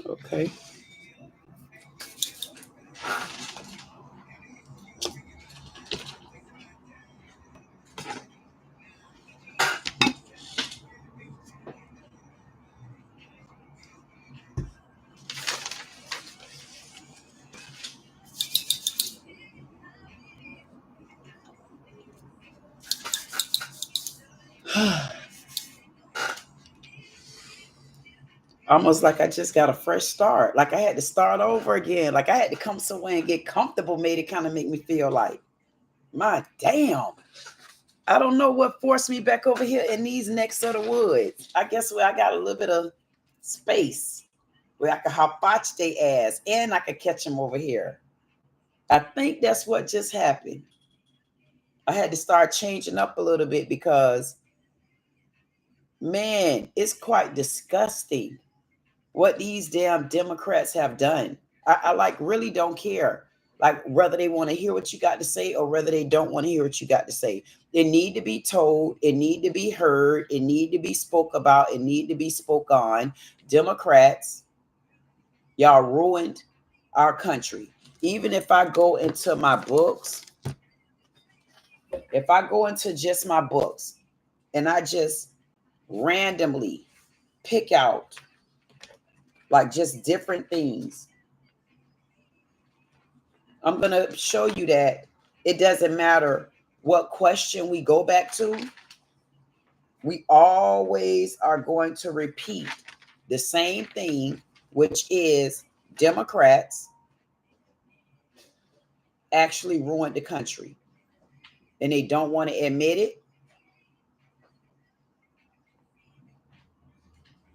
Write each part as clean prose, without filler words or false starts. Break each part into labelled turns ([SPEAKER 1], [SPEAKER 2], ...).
[SPEAKER 1] Okay. Almost like I just got a fresh start. Like I had to start over again. Like I had to come somewhere and get comfortable. Made it kind of make me feel like, my damn. I don't know what forced me back over here in these necks of the woods. I guess where I got a little bit of space where I could hopotch their ass and I could catch them over here. I think that's what just happened. I had to start changing up a little bit because, man, it's quite disgusting what these damn Democrats have done. I like really don't care. Like whether they want to hear what you got to say or whether they don't want to hear what you got to say. It need to be told. It need to be heard. It need to be spoke about. It need to be spoke on. Democrats, y'all ruined our country. Even if I go into my books, if I go into just my books and I just randomly pick out like just different things, I'm going to show you that it doesn't matter what question we go back to. We always are going to repeat the same thing, which is Democrats actually ruined the country. And they don't want to admit it.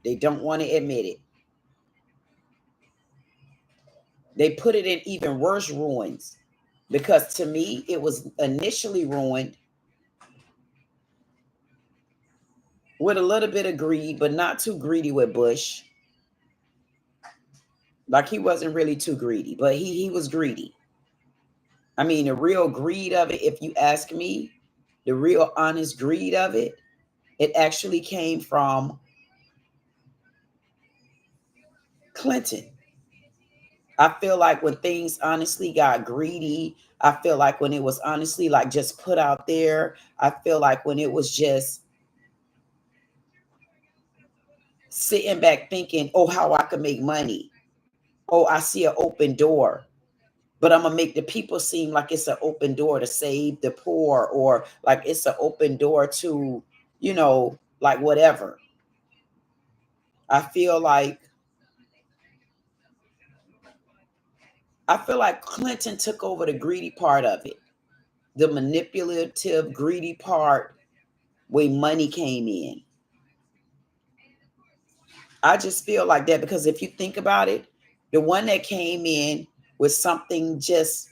[SPEAKER 1] They don't want to admit it. They put it in even worse ruins because to me, it was initially ruined with a little bit of greed, but not too greedy with Bush. Like he wasn't really too greedy, but he was greedy. I mean, the real greed of it, if you ask me, the real honest greed of it, it actually came from Clinton. I feel like when things honestly got greedy, I feel like when it was honestly like just put out there, I feel like when it was just sitting back thinking, oh, how I could make money. Oh, I see an open door, but I'm gonna make the people seem like it's an open door to save the poor or like it's an open door to, you know, like whatever. I feel like Clinton took over the greedy part of it, the manipulative, greedy part where money came in. I just feel like that because if you think about it, the one that came in with something just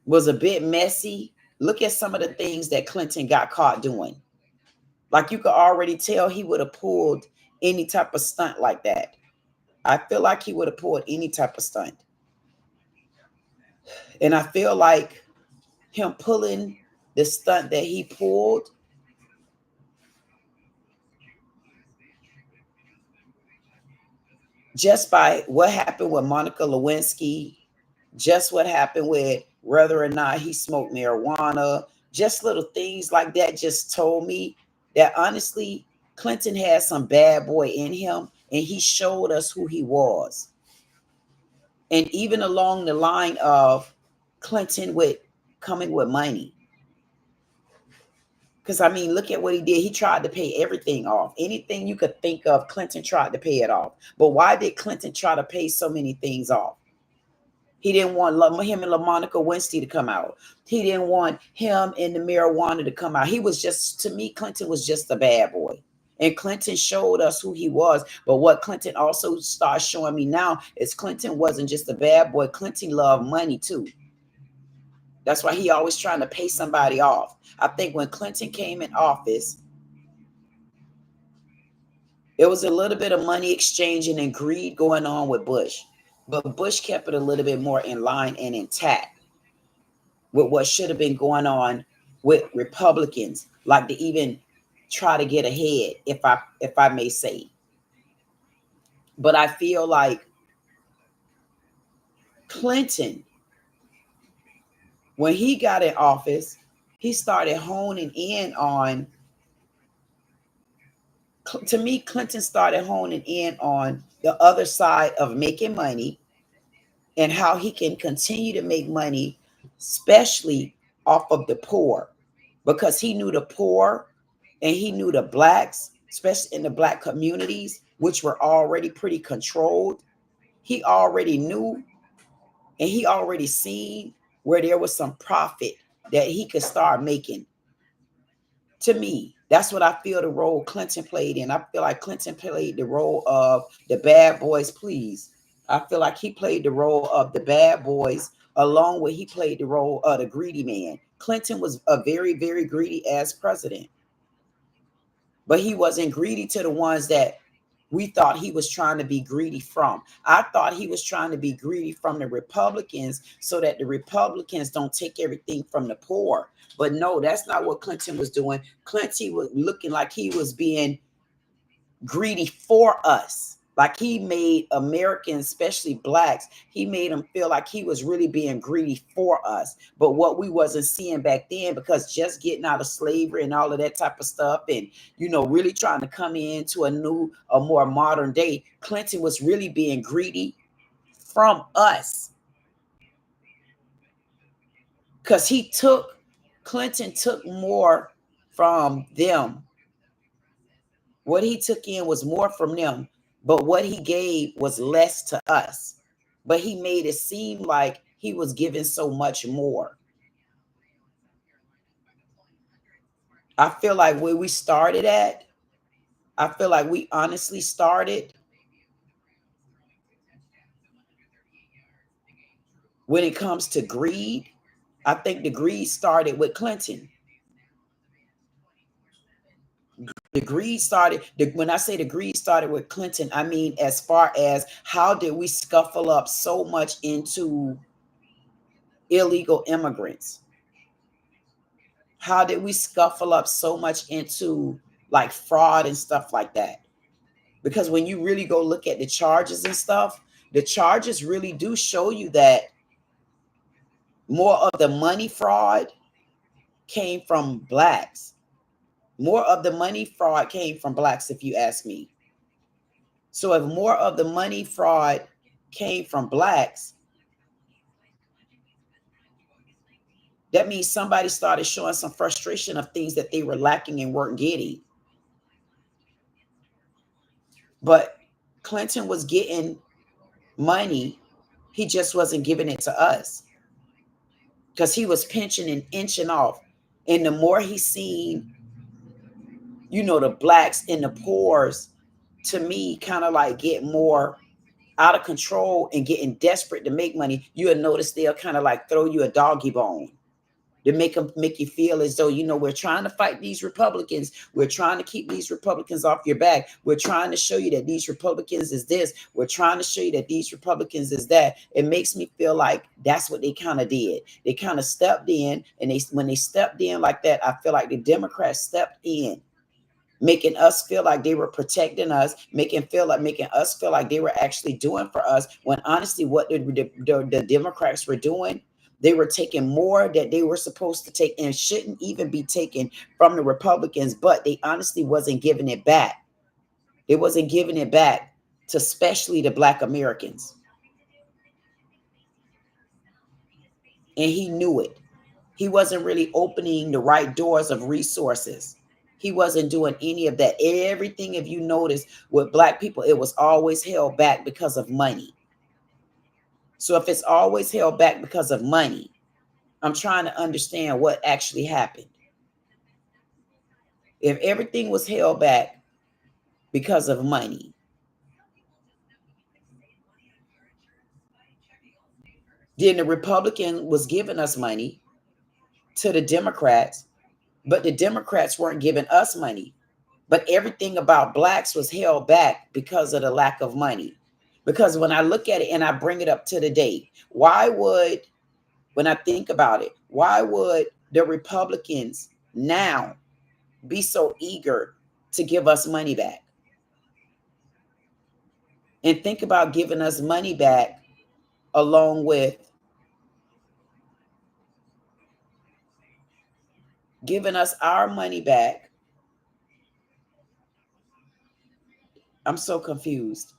[SPEAKER 1] was a bit messy. Look at some of the things that Clinton got caught doing. Like you could already tell he would have pulled any type of stunt like that. I feel like he would have pulled any type of stunt. And I feel like him pulling the stunt that he pulled just by what happened with Monica Lewinsky, just what happened with whether or not he smoked marijuana, just little things like that just told me that honestly, Clinton had some bad boy in him and he showed us who he was. And even along the line of Clinton with coming with money. Because I mean, look at what he did. He tried to pay everything off. Anything you could think of, Clinton tried to pay it off. But why did Clinton try to pay so many things off? He didn't want him and LaMonica Lewinsky to come out. He didn't want him and the marijuana to come out. He was just, to me, Clinton was just a bad boy. And Clinton showed us who he was. But what Clinton also starts showing me now is Clinton wasn't just a bad boy. Clinton loved money too. That's why he always trying to pay somebody off. I think when Clinton came in office, there was a little bit of money exchanging and greed going on with Bush. But Bush kept it a little bit more in line and intact with what should have been going on with Republicans, like to even try to get ahead, if I may say. But I feel like Clinton, when he got in office, he started honing in on, to me, Clinton started honing in on the other side of making money and how he can continue to make money, especially off of the poor, because he knew the poor and he knew the blacks, especially in the black communities, which were already pretty controlled. He already knew and he already seen where there was some profit that he could start making. To me, that's what I feel the role Clinton played in. I feel like Clinton played the role of the bad boys, please. I feel like he played the role of the bad boys along with he played the role of the greedy man. Clinton was a very, very greedy as president, but he wasn't greedy to the ones that we thought he was trying to be greedy from. I thought he was trying to be greedy from the Republicans so that the Republicans don't take everything from the poor. But no, that's not what Clinton was doing. Clinton was looking like he was being greedy for us. Like he made Americans, especially blacks, he made them feel like he was really being greedy for us. But what we wasn't seeing back then, because just getting out of slavery and all of that type of stuff, and really trying to come into a more modern day, Clinton was really being greedy from us. Because Clinton took more from them. What he took in was more from them, but what he gave was less to us. But he made it seem like he was giving so much more. I feel like where we started at, I feel like we honestly started when it comes to greed. I think the greed started with Clinton. The greed started, when I say the greed started with Clinton, I mean as far as how did we scuffle up so much into illegal immigrants? How did we scuffle up so much into like fraud and stuff like that? Because when you really go look at the charges and stuff, the charges really do show you that more of the money fraud came from blacks. More of the money fraud came from blacks, if you ask me. So if more of the money fraud came from blacks, that means somebody started showing some frustration of things that they were lacking and weren't getting. But Clinton was getting money. He just wasn't giving it to us because he was pinching and inching off. And the more he seen, the blacks and the poors, to me, kind of like get more out of control and getting desperate to make money, you'll notice they'll kind of like throw you a doggy bone to make you feel as though, we're trying to fight these Republicans. We're trying to keep these Republicans off your back. We're trying to show you that these Republicans is this. We're trying to show you that these Republicans is that. It makes me feel like that's what they kind of did. They kind of stepped in, and when they stepped in like that, I feel like the Democrats stepped in, making us feel like they were protecting us, making us feel like they were actually doing for us, when honestly what the Democrats were doing, they were taking more that they were supposed to take and shouldn't even be taken from the Republicans, but they honestly wasn't giving it back. They wasn't giving it back to especially the Black Americans. And he knew it. He wasn't really opening the right doors of resources. He wasn't doing any of that. Everything, if you notice, with Black people, it was always held back because of money. So if it's always held back because of money, I'm trying to understand what actually happened. If everything was held back because of money, then the Republican was giving us money to the Democrats, but the Democrats weren't giving us money. But everything about blacks was held back because of the lack of money. Because when I look at it and I bring it up to the day, when I think about it, why would the Republicans now be so eager to give us money back? And think about giving us money back along with giving us our money back. I'm so confused.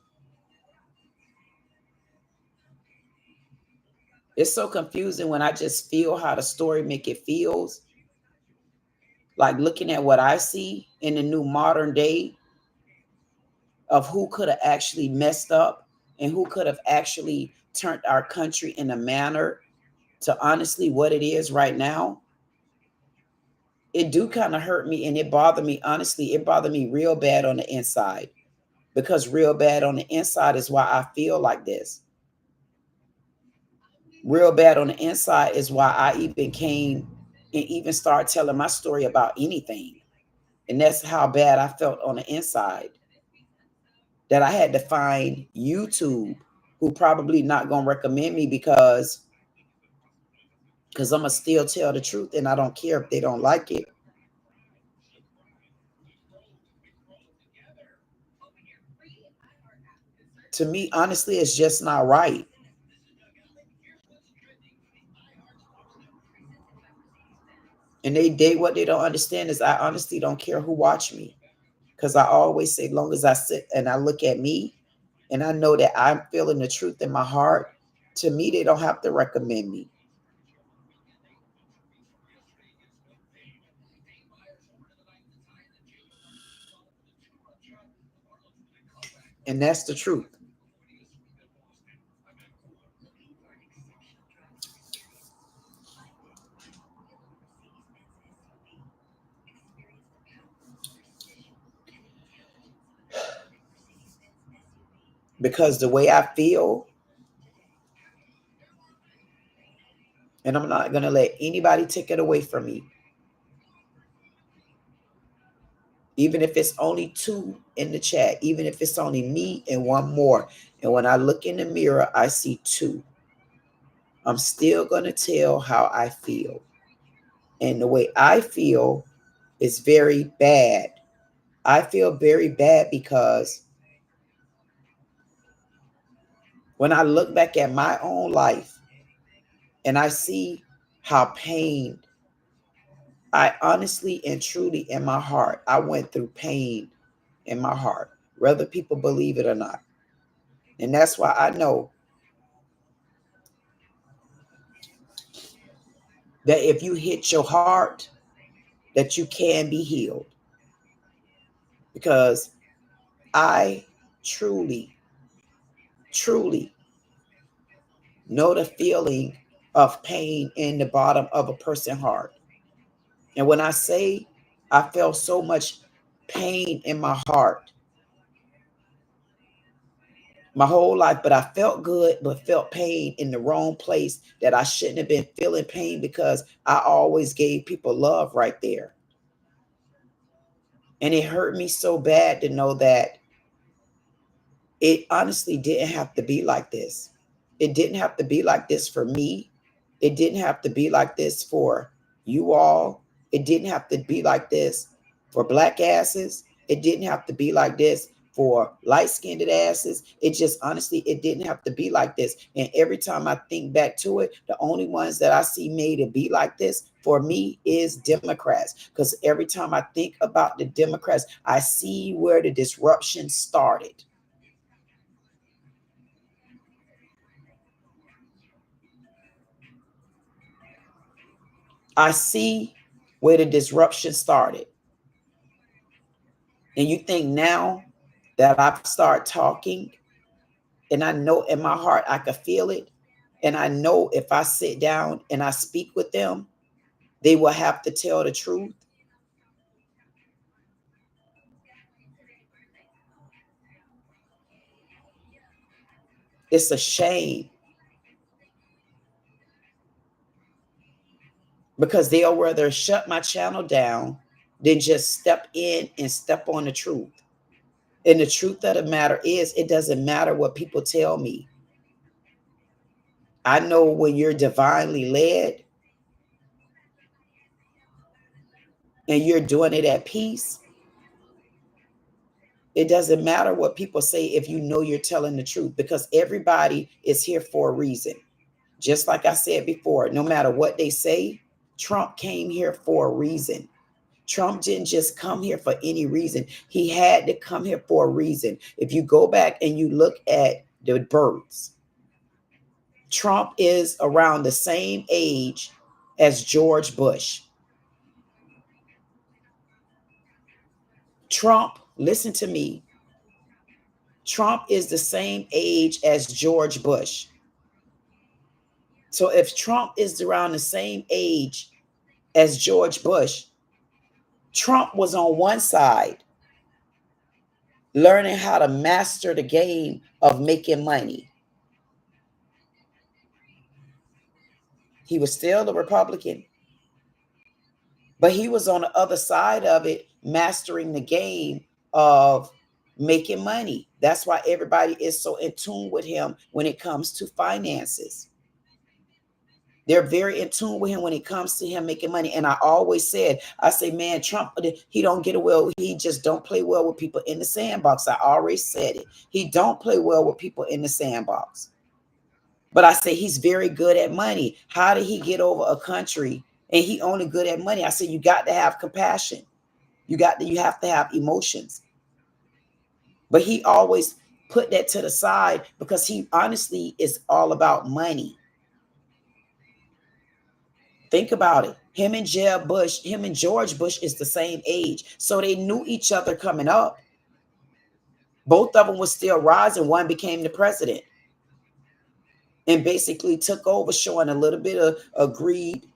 [SPEAKER 1] It's so confusing when I just feel how the story make it feels. Like looking at what I see in the new modern day of who could have actually messed up and who could have actually turned our country in a manner to honestly what it is right now. It do kind of hurt me, and it bothered me. Honestly, it bothered me real bad on the inside, because real bad on the inside is why I feel like this. Real bad on the inside is why I even came and even started telling my story about anything. And that's how bad I felt on the inside, that I had to find YouTube, who probably not going to recommend me because I'm going to still tell the truth, and I don't care if they don't like it. To me, honestly, it's just not right. And what they don't understand is I honestly don't care who watch me, because I always say, long as I sit and I look at me and I know that I'm feeling the truth in my heart, to me, they don't have to recommend me. And that's the truth. Because the way I feel, and I'm not going to let anybody take it away from me, even if it's only two in the chat, even if it's only me and one more. And when I look in the mirror, I see two. I'm still going to tell how I feel. And the way I feel is very bad. I feel very bad because when I look back at my own life and I see how pain, I honestly and truly in my heart, I went through pain in my heart, whether people believe it or not. And that's why I know that if you hit your heart, that you can be healed. Because I truly, truly know the feeling of pain in the bottom of a person's heart. And when I say I felt so much pain in my heart my whole life, but I felt good, but felt pain in the wrong place, that I shouldn't have been feeling pain, because I always gave people love right there. And it hurt me so bad to know that it honestly didn't have to be like this. It didn't have to be like this for me. It didn't have to be like this for you all. It didn't have to be like this for black asses. It didn't have to be like this for light-skinned asses. It just honestly, it didn't have to be like this. And every time I think back to it, the only ones that I see made it be like this for me is Democrats. Because every time I think about the Democrats, I see where the disruption started. I see where the disruption started. And you think now that I've started talking, and I know in my heart I could feel it, and I know if I sit down and I speak with them, they will have to tell the truth. It's a shame, because they'll rather shut my channel down than just step in and step on the truth. And the truth of the matter is, it doesn't matter what people tell me. I know when you're divinely led and you're doing it at peace, It doesn't matter what people say if you know you're telling the truth, because everybody is here for a reason. Just like I said before, no matter what they say, Trump came here for a reason. Trump didn't just come here for any reason. He had to come here for a reason. If you go back and you look at the births, Trump is around the same age as George Bush. Trump, listen to me, Trump is the same age as George Bush. So if Trump is around the same age as George Bush, Trump was on one side learning how to master the game of making money. He was still a Republican, but he was on the other side of it, mastering the game of making money. That's why everybody is so in tune with him when it comes to finances. They're very in tune with him when it comes to him making money. And I always said, I say, man, Trump, he don't get well. He just don't play well with people in the sandbox. I always said it. He don't play well with people in the sandbox. But I say he's very good at money. How did he get over a country and he only good at money? I said, you got to have compassion. You have to have emotions. But he always put that to the side because he honestly is all about money. Think about it. Him and Jeb Bush, him and George Bush is the same age. So they knew each other coming up. Both of them were still rising. One became the president and basically took over, showing a little bit of greed.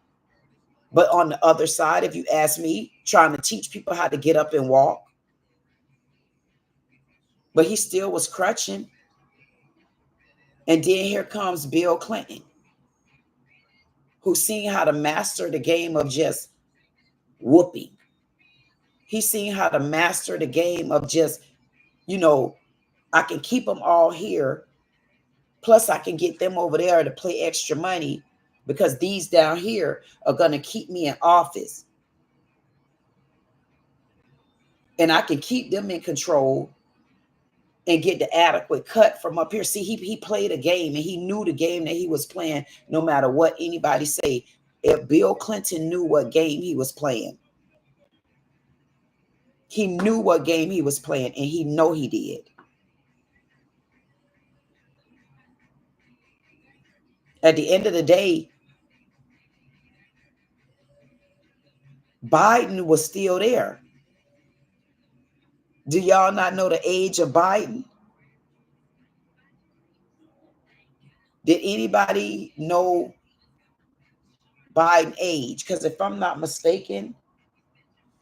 [SPEAKER 1] But on the other side, if you ask me, trying to teach people how to get up and walk. But he still was crutching. And then here comes Bill Clinton, who's seen how to master the game of just whooping. He's seen how to master the game of just, you know, I can keep them all here. Plus I can get them over there to play extra money because these down here are going to keep me in office. And I can keep them in control and get the adequate cut from up here. See, he played a game and he knew the game that he was playing, no matter what anybody say. If Bill Clinton knew what game he was playing, he knew what game he was playing, and he know he did. At the end of the day, Biden was still there. Do y'all not know the age of Biden? Did anybody know Biden's age? Because if I'm not mistaken,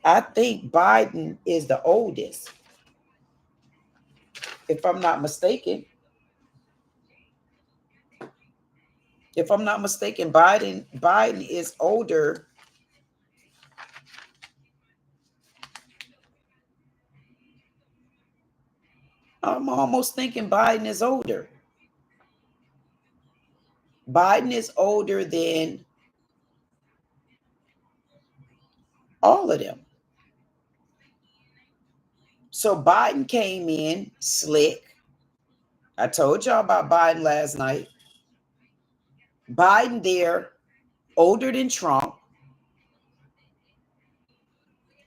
[SPEAKER 1] I think Biden is the oldest. If I'm not mistaken. If I'm not mistaken, Biden is older. I'm almost thinking Biden is older. Biden is older than all of them. So Biden came in slick. I told y'all about Biden last night. Biden there, older than Trump,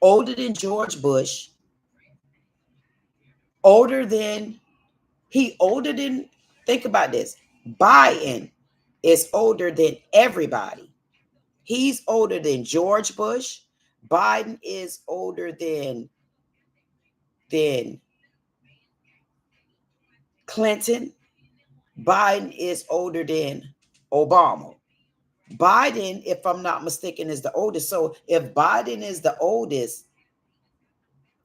[SPEAKER 1] older than George Bush, older than, think about this. Biden is older than everybody. He's older than George Bush. Biden is older than Clinton. Biden is older than Obama. Biden, if I'm not mistaken, is the oldest. So if Biden is the oldest,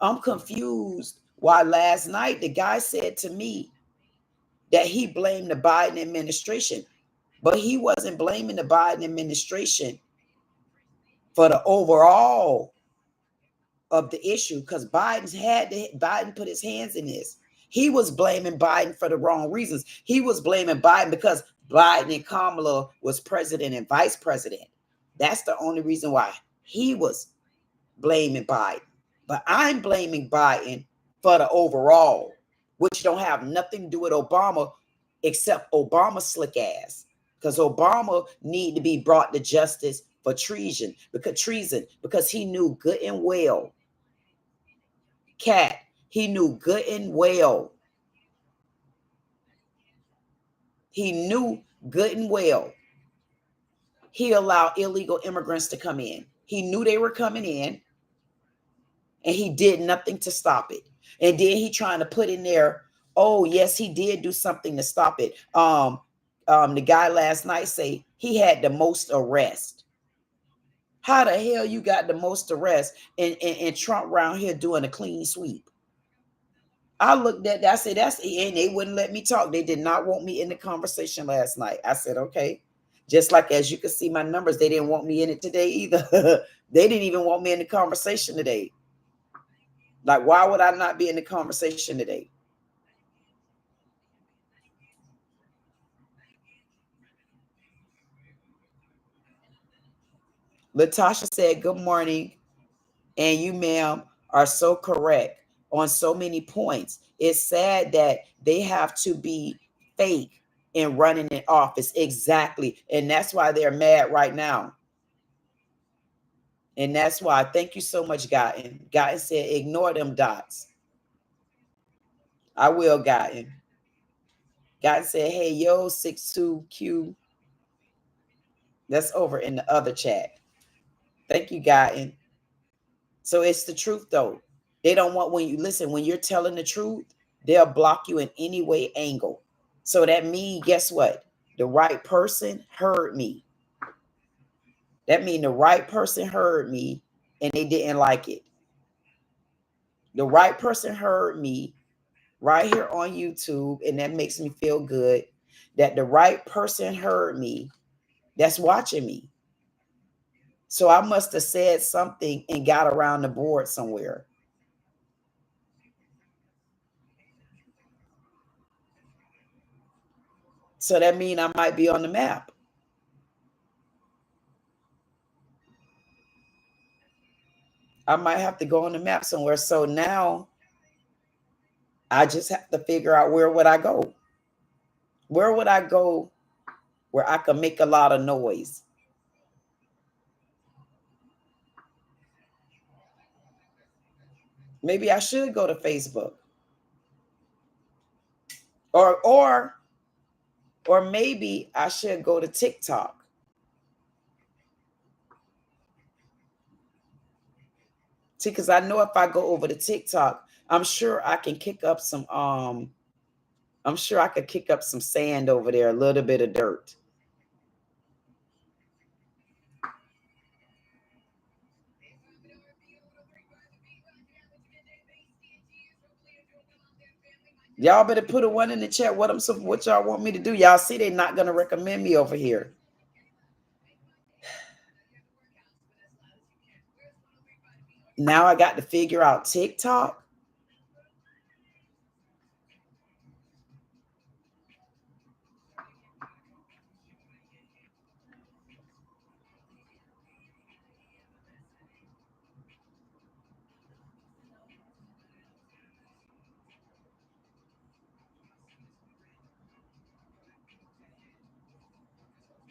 [SPEAKER 1] I'm confused why last night the guy said to me that he blamed the Biden administration, but he wasn't blaming the Biden administration for the overall of the issue, because Biden put his hands in this. He was blaming Biden for the wrong reasons. He was blaming Biden because Biden and Kamala was president and vice president. That's the only reason why he was blaming Biden. But I'm blaming Biden for the overall, which don't have nothing to do with Obama except Obama's slick ass. Because Obama need to be brought to justice for treason, because he knew good and well, he knew good and well, he knew good and well he allowed illegal immigrants to come in. He knew they were coming in, and he did nothing to stop it. And then he trying to put in there, oh yes, he did do something to stop it. The guy last night say he had the most arrest. How the hell you got the most arrest and Trump around here doing a clean sweep? I looked at that, I said, and they wouldn't let me talk. They did not want me in the conversation last night. I said, okay. Just like, as you can see my numbers, they didn't want me in it today either. They didn't even want me in the conversation today. Like, why would I not be in the conversation today? Latasha said, good morning. And you, ma'am, are so correct on so many points. It's sad that they have to be fake in running in office. Exactly. And that's why they're mad right now. And that's why. Thank you so much, Gotten. Gotten said, ignore them dots. I will, Gotten. Gotten said, hey, yo, 62Q. That's over in the other chat. Thank you, Gotten. So it's the truth, though. They don't want, when you listen, when you're telling the truth, they'll block you in any way, angle. So that means, guess what? The right person heard me. That means the right person heard me and they didn't like it. The right person heard me right here on YouTube, and that makes me feel good that the right person heard me that's watching me. So I must have said something and got around the board somewhere. So that means I might be on the map. I might have to go on the map somewhere. So now I just have to figure out, where would I go? Where would I go where I could make a lot of noise? Maybe I should go to Facebook. Or maybe I should go to TikTok. See, because I know if I go over to TikTok, I'm sure I can kick up some I'm sure I could kick up some sand over there, a little bit of dirt. Y'all better put a one in the chat. What y'all want me to do? Y'all see they're not gonna recommend me over here. Now I got to figure out TikTok.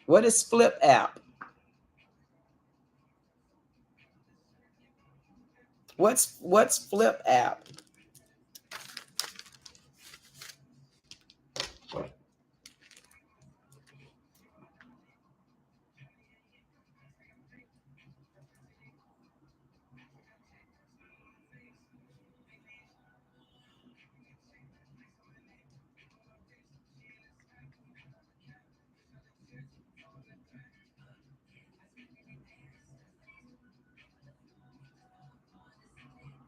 [SPEAKER 1] What is Flip app? What's Flip app?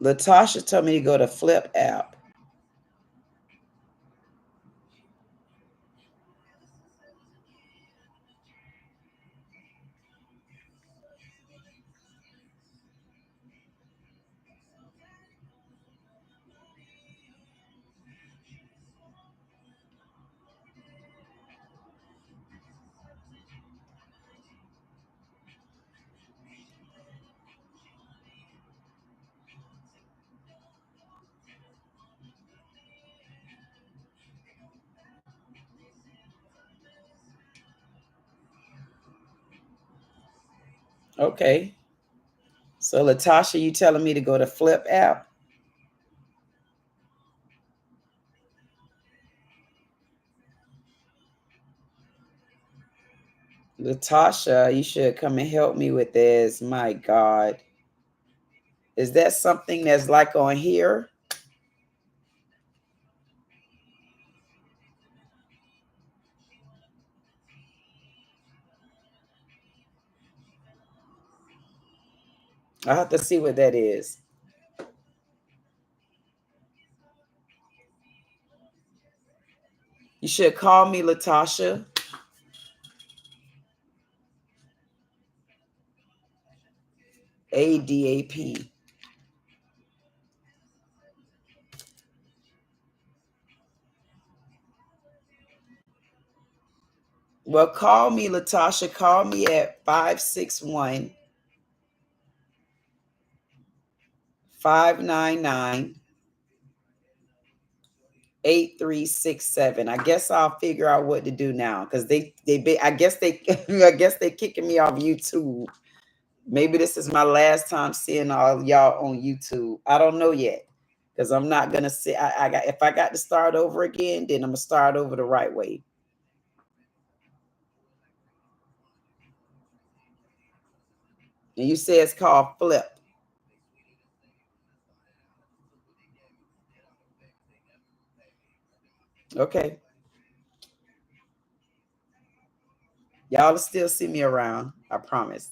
[SPEAKER 1] Latasha told me to go to Flip app. Okay. So Latasha, you telling me to go to Flip app? Latasha, you should come and help me with this. My God. Is that something that's like on here? I have to see what that is. You should call me Latasha. ADAP. Well, call me Latasha. Call me at 561 599 8367. I guess I'll figure out what to do now because I guess they I guess they kicking me off YouTube. Maybe this is my last time seeing all y'all on YouTube. I don't know yet because I'm not gonna say I got if I got to start over again, then I'm gonna start over the right way. And you say it's called Flip. Okay. Y'all will still see me around. I promise.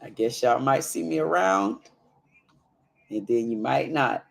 [SPEAKER 1] I guess y'all might see me around, and then you might not.